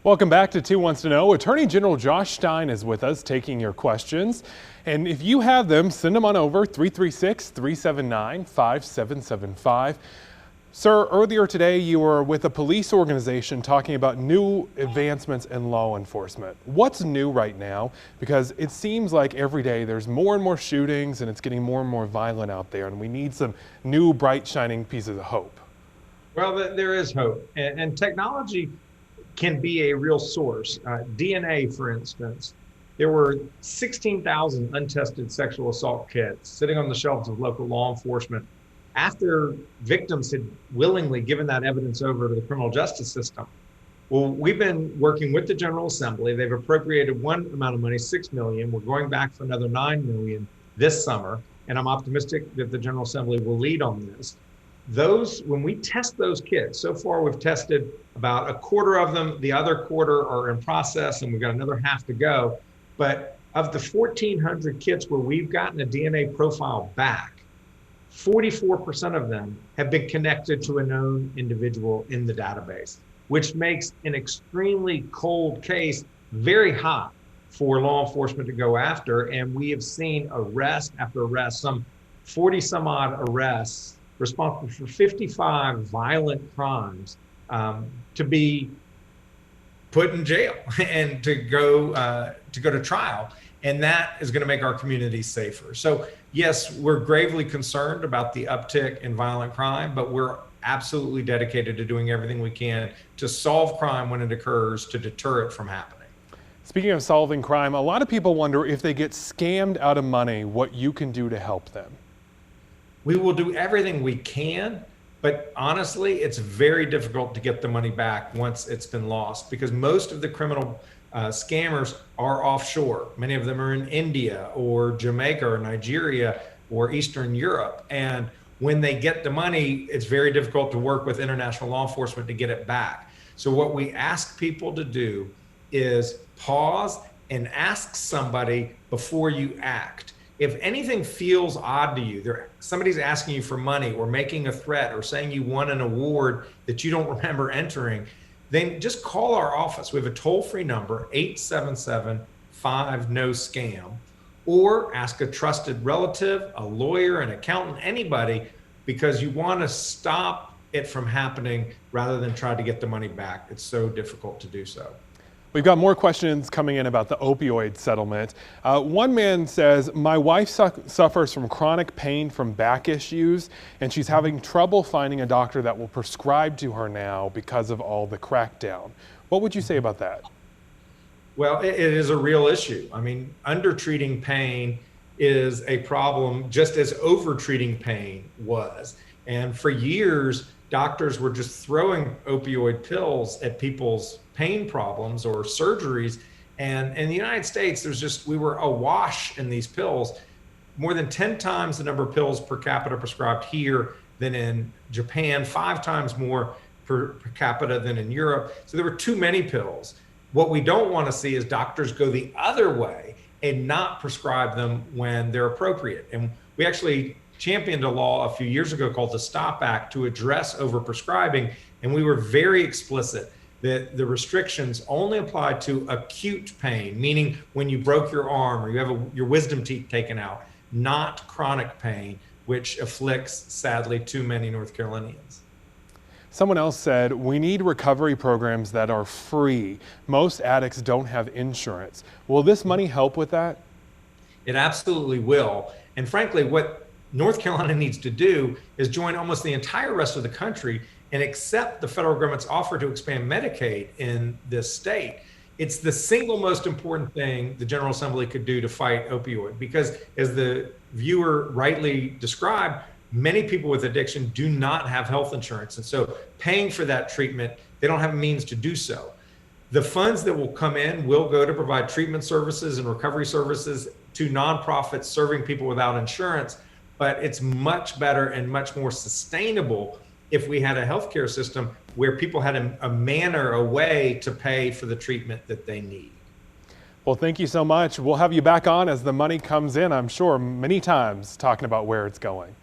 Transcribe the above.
Welcome back to 2 Wants to Know. Attorney General Josh Stein is with us taking your questions. And if you have them, send them on over 336-379-5775. Sir, earlier today you were with a police organization talking about new advancements in law enforcement. What's new right now? Because it seems like every day there's more and more shootings and it's getting more and more violent out there, and we need some new bright shining pieces of hope. Well, there is hope, and technology can be a real source. DNA, for instance, there were 16,000 untested sexual assault kits sitting on the shelves of local law enforcement after victims had willingly given that evidence over to the criminal justice system. Well, we've been working with the General Assembly. They've appropriated one amount of money, $6 million. We're going back for another $9 million this summer, and I'm optimistic that the General Assembly will lead on this. When we test those kits, so far we've tested about a quarter of them. The other quarter are in process, and we've got another half to go. But of the 1,400 kits where we've gotten a DNA profile back, 44% of them have been connected to a known individual in the database, which makes an extremely cold case very hot for law enforcement to go after. And we have seen arrest after arrest, some 40 some odd arrests, responsible for 55 violent crimes, to be put in jail and to go to trial. And that is going to make our communities safer. So yes, we're gravely concerned about the uptick in violent crime, but we're absolutely dedicated to doing everything we can to solve crime when it occurs, to deter it from happening. Speaking of solving crime, a lot of people wonder if they get scammed out of money, what you can do to help them. We will do everything we can, but honestly, it's very difficult to get the money back once it's been lost, because most of the criminal scammers are offshore. Many of them are in India or Jamaica or Nigeria or Eastern Europe. And when they get the money, it's very difficult to work with international law enforcement to get it back. So what we ask people to do is pause and ask somebody before you act. If anything feels odd to you, somebody's asking you for money or making a threat or saying you won an award that you don't remember entering, then just call our office. We have a toll-free number, 877-5-NO-SCAM, or ask a trusted relative, a lawyer, an accountant, anybody, because you want to stop it from happening rather than try to get the money back. It's so difficult to do so. We've got more questions coming in about the opioid settlement. One man says, my wife suffers from chronic pain from back issues, and she's having trouble finding a doctor that will prescribe to her now because of all the crackdown. What would you say about that? Well, it is a real issue. I mean, undertreating pain is a problem just as overtreating pain was. And for years, doctors were just throwing opioid pills at people's pain problems or surgeries. And in the United States, we were awash in these pills. More than 10 times the number of pills per capita prescribed here than in Japan, 5 times more per capita than in Europe. So there were too many pills. What we don't want to see is doctors go the other way and not prescribe them when they're appropriate. And we actually championed a law a few years ago called the STOP Act to address overprescribing. And we were very explicit that the restrictions only apply to acute pain, meaning when you broke your arm or you have your wisdom teeth taken out, not chronic pain, which afflicts, sadly, too many North Carolinians. Someone else said, we need recovery programs that are free. Most addicts don't have insurance. Will this money help with that? It absolutely will. And frankly, what North Carolina needs to do is join almost the entire rest of the country and accept the federal government's offer to expand Medicaid in this state. It's the single most important thing the General Assembly could do to fight opioid, because as the viewer rightly described, many people with addiction do not have health insurance. And so paying for that treatment, they don't have a means to do so. The funds that will come in will go to provide treatment services and recovery services to nonprofits serving people without insurance, but it's much better and much more sustainable if we had a healthcare system where people had a manner, a way to pay for the treatment that they need. Well, thank you so much. We'll have you back on as the money comes in, I'm sure, many times talking about where it's going.